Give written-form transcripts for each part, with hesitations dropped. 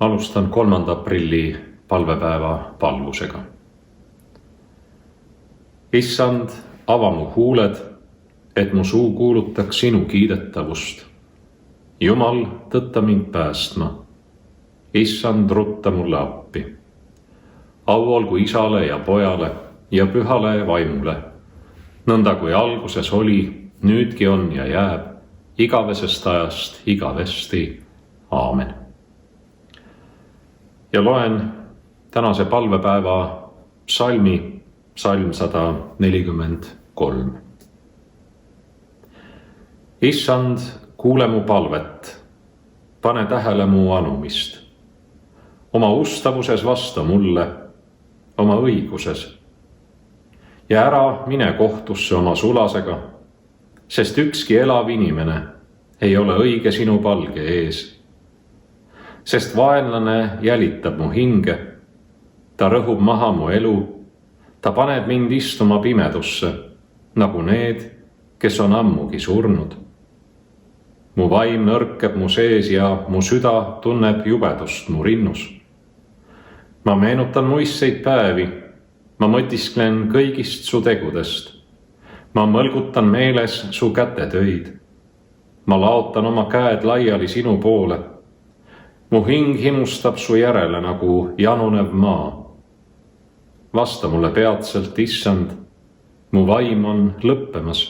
Alustan 3. aprilli palvepäeva palvusega. Issand, ava mu huuled, et mu suu kuulutaks sinu kiidetavust. Jumal, tõtta mind päästma. Issand, rutta mulle appi. Au olgu Isale ja Pojale ja Pühale Vaimule, nõnda kui alguses oli, nüüdki on ja jääb, igavesest ajast igavesti. Aamen. Ja loen tänase palvepäeva psalmi, psalm 143. Issand, kuule mu palvet, pane tähele mu anumist. Oma ustavuses vasta mulle, oma õiguses. Ja ära mine kohtusse oma sulasega, sest ükski elav inimene ei ole õige sinu palge ees. Sest vaenlane jälitab mu hinge, ta rõhub maha mu elu, ta paneb mind istuma pimedusse, nagu need, kes on ammugi surnud. Mu vaim nõrkeb mu sees ja mu süda tunneb jubedust mu rinnus. Ma meenutan muistseid päevi, ma mõtisklen kõigist su tegudest. Ma mõlgutan meeles su kätetöid. Ma laotan oma käed laiali sinu poole. Mu hing himustab su järele nagu janunev maa. Vasta mulle peatselt, Issand, mu vaim on lõppemas.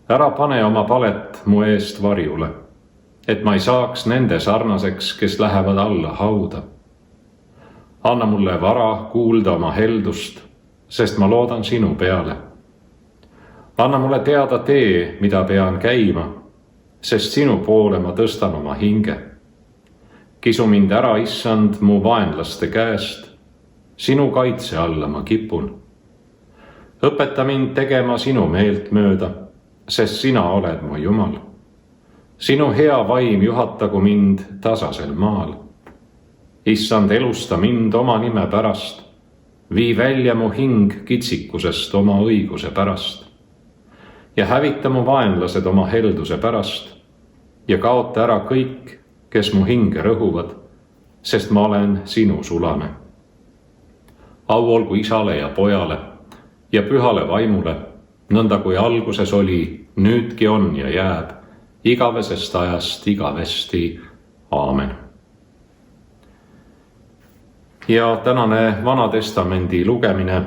Ära pane oma palet mu eest varjule, et ma ei saaks nende sarnaseks, kes lähevad alla hauda. Anna mulle vara kuulda oma heldust, sest ma loodan sinu peale. Anna mulle teada tee, mida pean käima, sest sinu poole ma tõstan oma hinge. Kisu mind ära, Issand, mu vaenlaste käest, sinu kaitse alla ma kipun. Õpeta mind tegema sinu meelt mööda, sest sina oled mu Jumal. Sinu hea vaim juhatagu mind tasasel maal. Issand, elusta mind oma nime pärast, vii välja mu hing kitsikusest oma õiguse pärast. Ja hävita mu vaenlased oma helduse pärast ja kaota ära kõik, kes mu hinge rõhuvad, sest ma olen sinu sulane. Au olgu Isale ja Pojale ja Pühale Vaimule, nõnda kui alguses oli, nüüdki on ja jääb, igavesest ajast igavesti. Aamen. Ja tänane Vana Testamendi lugemine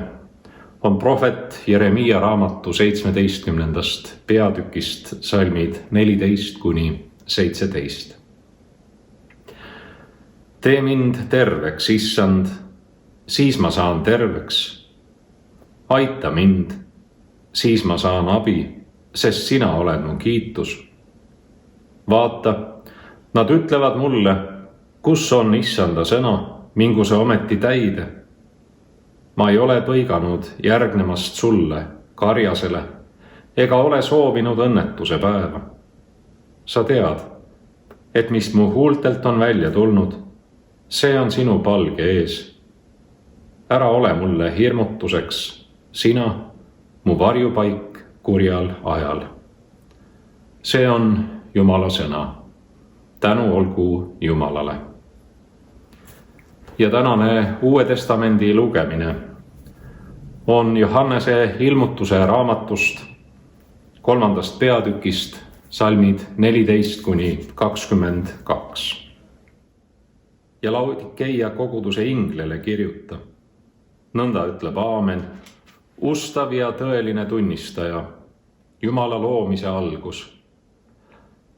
on prohvet Jeremiia raamatu 17. peatükist salmid 14–17. Tee mind terveks, Issand, siis ma saan terveks. Aita mind, siis ma saan abi, sest sina oled mu kiitus. Vaata, nad ütlevad mulle, kus on Issanda sõna, mingu see ometi täide. Ma ei ole põiganud järgnemast sulle, karjasele, ega ole soovinud õnnetuse päeva. Sa tead, et mis mu huultelt on välja tulnud, see on sinu palge ees. Ära ole mulle hirmutuseks, sina, mu varjupaik kurjal ajal. See on Jumala sõna. Tänu olgu Jumalale. Ja tänane Uue Testamendi lugemine on Johannese ilmutuse raamatust 3. peatükist salmid 14–22. Ja Laodikeia koguduse inglele kirjuta. Nõnda ütleb Aamen, ustav ja tõeline tunnistaja, Jumala loomise algus.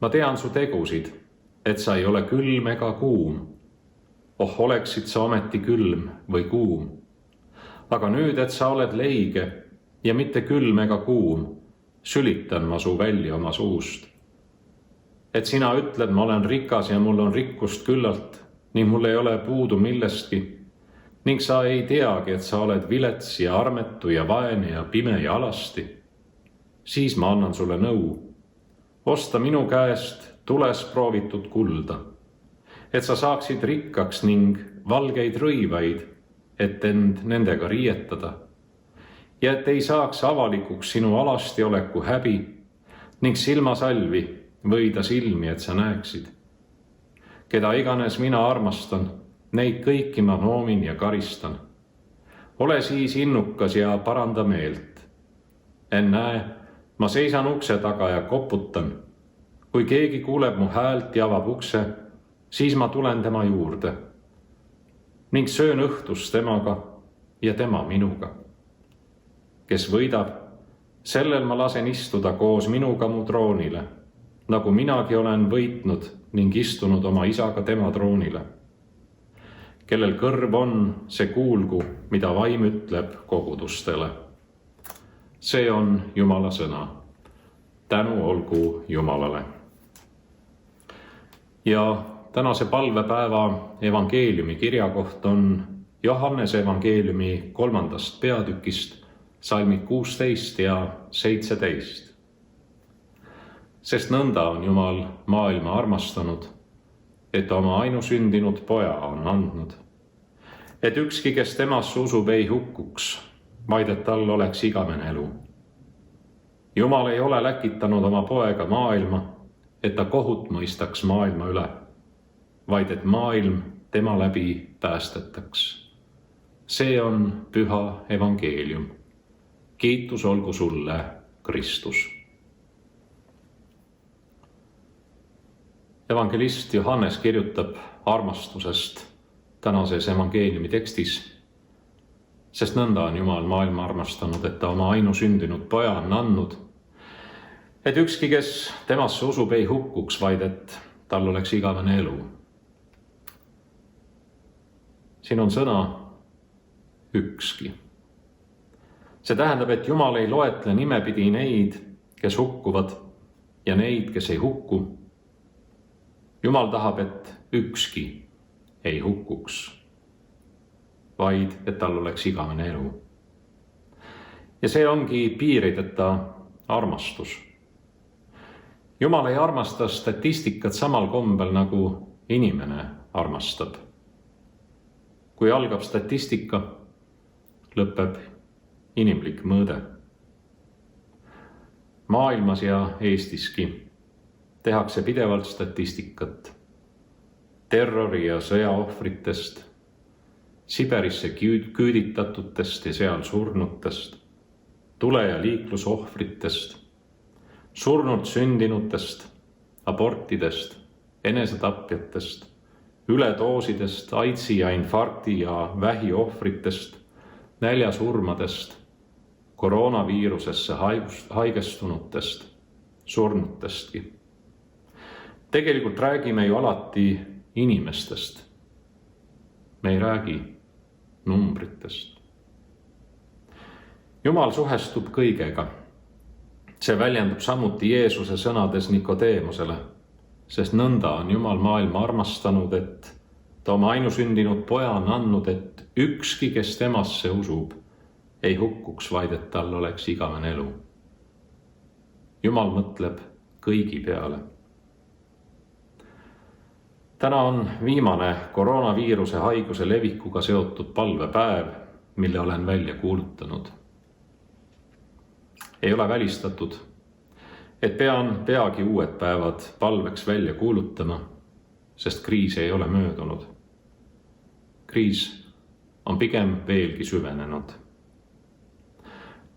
Ma tean su tegusid, et sa ei ole külm ega kuum. Oh, oleksid sa ometi külm või kuum. Aga nüüd, et sa oled leige ja mitte külm ega kuum, sülitan ma su välja oma suust. Et sina ütled, ma olen rikas ja mul on rikkust küllalt ning mul ei ole puudu millestki. Ning sa ei teagi, et sa oled vilets ja armetu ja vaene ja pime ja alasti. Siis ma annan sulle nõu. Osta minu käest tules proovitud kulda, et sa saaksid rikkaks ning valgeid rõivaid, et end nendega riietada. Ja et ei saaks avalikuks sinu alastioleku häbi ning silmasalvi võida silmi, et sa näeksid. Keda iganes mina armastan, neid kõiki ma noomin ja karistan. Ole siis innukas ja paranda meelt. Ennäe, ma seisan ukse taga ja koputan. Kui keegi kuuleb mu häält ja avab ukse, siis ma tulen tema juurde ning söön õhtust temaga ja tema minuga. Kes võidab, sellel ma lasen istuda koos minuga mu troonile, nagu minagi olen võitnud ning istunud oma isaga tema troonile. Kellel kõrv on, see kuulgu, mida vaim ütleb kogudustele. See on Jumala sõna. Tänu olgu Jumalale. Ja tänase palvepäeva evangeeliumi kirjakoht on Johannese evangeeliumi 3. peatükist, salmid 16 ja 17. Sest nõnda on Jumal maailma armastanud, et oma ainusündinud poja on andnud, et ükski, kes temasse usub, ei hukkuks, vaid et tal oleks igavene elu. Jumal ei ole läkitanud oma poega maailma, et ta kohut mõistaks maailma üle, vaid et maailm tema läbi päästetaks. See on püha evangeelium. Kiitus olgu sulle, Kristus. Evangelist Johannes kirjutab armastusest tänases evangeeliumi tekstis, sest nõnda on Jumal maailma armastanud, et ta oma ainusündinud poja on andnud, et ükski, kes temasse usub, ei hukkuks, vaid et tal oleks igavene elu. Siin on sõna ükski. See tähendab, et Jumal ei loetle nimepidi neid, kes hukkuvad ja neid, kes ei hukku. Jumal tahab, et ükski ei hukkuks, vaid et tal oleks igavene elu. Ja see ongi piirideta armastus. Jumal ei armasta statistikat samal kombel, nagu inimene armastab. Kui algab statistika, lõpeb inimlik mõõde. Maailmas ja Eestiski tehakse pidevalt statistikat terrori- ja sõjaohvritest, Siberisse küüditatutest ja seal surnutest, tule- ja liiklusohvritest, surnud sündinutest, abortidest, enesetapjatest, üledoosidest, AIDSi ja infarkti ja vähi ohvritest, näljasurmadest, koroonaviirusesse haigestunutest, surnutestki. Tegelikult räägime ju alati inimestest. Me ei räägi numbritest. Jumal suhestub kõigega. See väljendub samuti Jeesuse sõnades Nikodeemusele, sest nõnda on Jumal maailma armastanud, et ta oma ainusündinud poja on andnud, et ükski, kes temasse usub, ei hukkuks, vaid et tal oleks igavene elu. Jumal mõtleb kõigi peale. Täna on viimane koroonaviiruse haiguse levikuga seotud palvepäev, mille olen välja kuulutanud. Ei ole välistatud, et pean peagi uued päevad palveks välja kuulutama, sest kriis ei ole möödunud. Kriis on pigem veelgi süvenenud.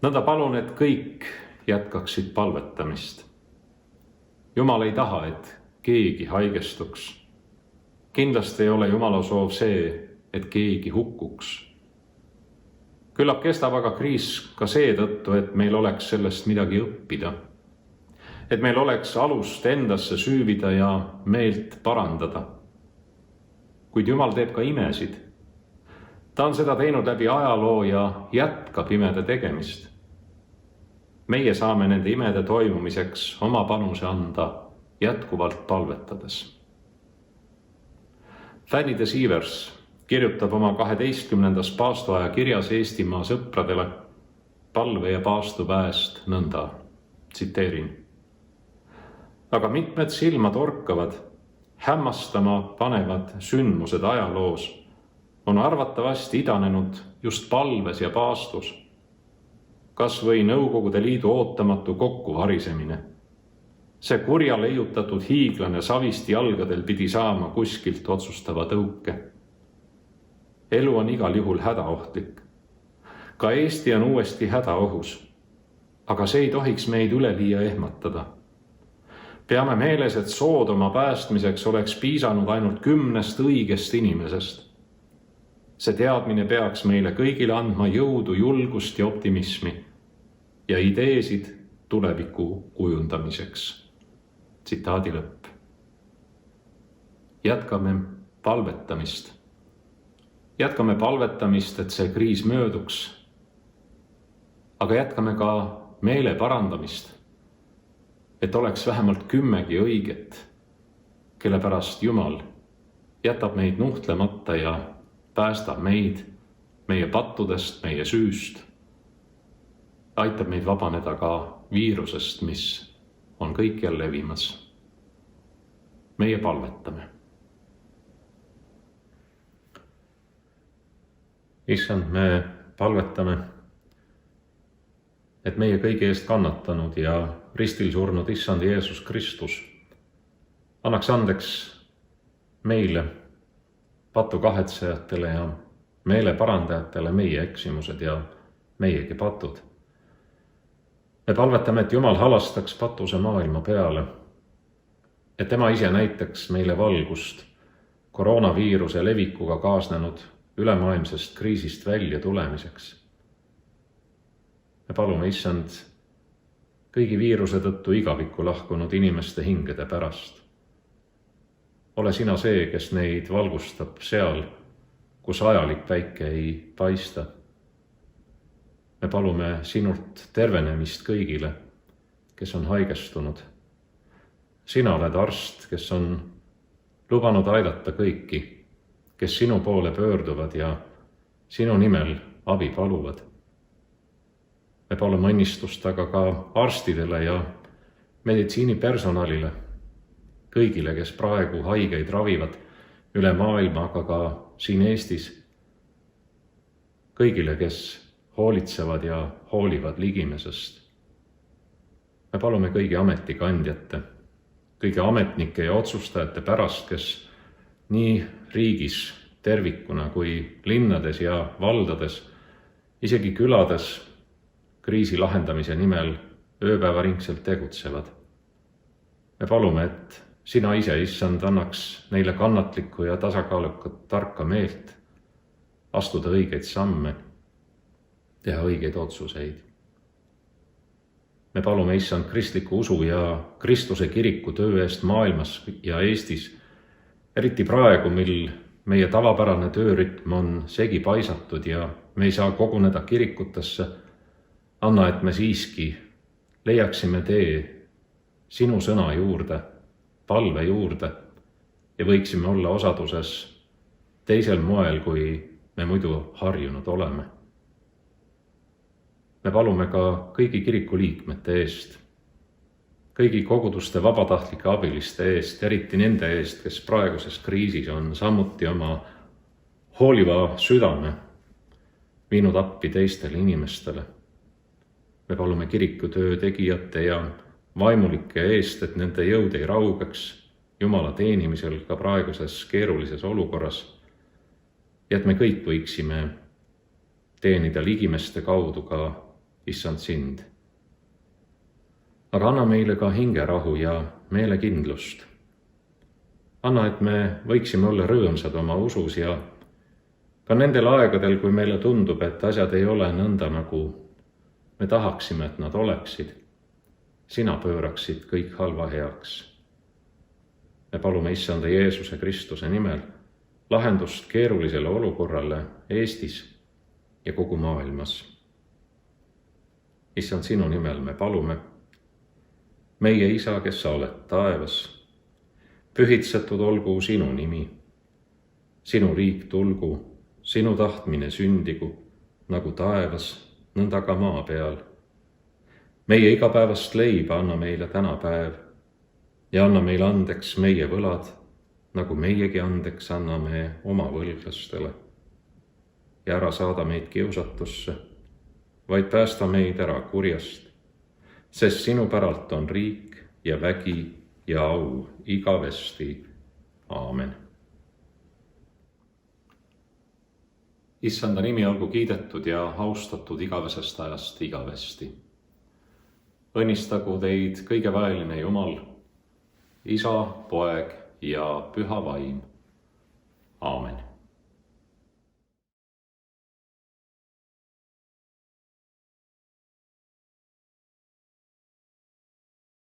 Nõnda palun, et kõik jätkaksid palvetamist. Jumal ei taha, et keegi haigestuks. Kindlasti ei ole Jumala soov see, et keegi hukkuks. Küllap kestab aga kriis ka seetõttu, et meil oleks sellest midagi õppida. Et meil oleks alust endasse süüvida ja meelt parandada. Kuid Jumal teeb ka imesid. Ta on seda teinud läbi ajaloo ja jätkab imede tegemist. Meie saame nende imede toimumiseks oma panuse anda jätkuvalt palvetades. Fanny de Sievers kirjutab oma 12. paastuaja kirjas Eestimaa sõpradele palve- ja paastuväest nõnda, tsiteerin. Aga mitmed silmad orkavad, hämmastama panevad sündmused ajaloos on arvatavasti idanenud just palves ja paastus. Kas või Nõukogude Liidu ootamatu kokkuharisemine, See kurja leiutatud hiiglane savisti jalgadel pidi saama kuskilt otsustava tõuke. Elu on igal juhul hädaohtlik. Ka Eesti on uuesti hädaohus. Aga see ei tohiks meid üleliia ehmatada. Peame meeles, et Soodoma päästmiseks oleks piisanud ainult 10 õigest inimesest. See teadmine peaks meile kõigile andma jõudu, julgust ja optimismi ja ideesid tuleviku kujundamiseks. Tsitaadi lõpp. Jätkame palvetamist. Jätkame palvetamist, et see kriis mööduks. Aga jätkame ka meele parandamist, et oleks vähemalt 10 õiget, kelle pärast Jumal jätab meid nuhtlemata ja päästab meid meie pattudest, meie süüst. Aitab meid vabaneda ka viirusest, mis on kõikjal levimas. Meie palvetame. Issand, me palvetame, et meie kõigi eest kannatanud ja ristil surnud Issand Jeesus Kristus annaks andeks meile, patu kahetsejatele ja meele parandajatele meie eksimused ja meiegi patud. Me palvetame, et Jumal halastaks patuse maailma peale, et tema ise näitaks meile valgust koroonaviiruse levikuga kaasnenud ülemaailmsest kriisist välja tulemiseks. Me palume, Issand, kõigi viiruse tõttu igavikku lahkunud inimeste hingede pärast. Ole sina see, kes neid valgustab seal, kus ajalik päike ei paista. Me palume sinult tervenemist kõigile, kes on haigestunud. Sina oled arst, kes on lubanud aidata kõiki, kes sinu poole pöörduvad ja sinu nimel abi paluvad. Me palume õnnistust aga ka arstidele ja meditsiinipersonalile, kõigile, kes praegu haigeid ravivad üle maailma, aga ka siin Eestis, kõigile, kes hoolitsevad ja hoolivad ligimesest. Me palume kõigi ametikandjate, kõigi ametnike ja otsustajate pärast, kes nii riigis tervikuna kui linnades ja valdades, isegi külades kriisi lahendamise nimel ööpäevaringselt tegutsevad. Me palume, et sina ise, Issand, annaks neile kannatlikku ja tasakaalukat tarka meelt, astuda õigeid samme, teha õigeid otsuseid. Me palume, Issand, kristliku usu ja Kristuse kiriku töö eest maailmas ja Eestis, eriti praegu, mil meie tavapärane töörütm on segi paisatud ja me ei saa koguneda kirikutesse. Anna, et me siiski leiaksime tee sinu sõna juurde, palve juurde ja võiksime olla osaduses teisel moel, kui me muidu harjunud oleme. Me palume ka kõigi kiriku liikmete eest, kõigi koguduste vabatahtlike abiliste eest, eriti nende eest, kes praeguses kriisis on samuti oma hooliva südame viinud appi teistele inimestele. Me palume kirikutöö tegijate ja vaimulike eest, et nende jõud ei raugeks Jumala teenimisel ka praeguses keerulises olukorras ja et me kõik võiksime teenida ligimeste kaudu ka Issand sind. Aga anna meile ka hingerahu ja meelekindlust. Anna, et me võiksime olla rõõmsad oma usus ja ka nendel aegadel, kui meile tundub, et asjad ei ole nõnda, nagu me tahaksime, et nad oleksid. Sina pööraksid kõik halva heaks. Me palume Issanda Jeesuse Kristuse nimel lahendust keerulisele olukorrale Eestis ja kogu maailmas. Issand, sinu nimel me palume. Meie Isa, kes sa oled taevas, pühitsetud olgu sinu nimi. Sinu riik tulgu, sinu tahtmine sündigu, nagu taevas, nõnda ka maa peal. Meie igapäevast leiba anna meile täna päev ja anna meile andeks meie võlad, nagu meiegi andeks anname oma võlglastele. Ja ära saada meid kiusatusse, vaid päästa meid ära kurjast, sest sinu päralt on riik ja vägi ja au igavesti. Aamen. Issanda nimi olgu kiidetud ja austatud igavesest ajast igavesti. Õnnistagu teid kõige väeline Jumal, Isa, Poeg ja Püha Vaim. Aamen.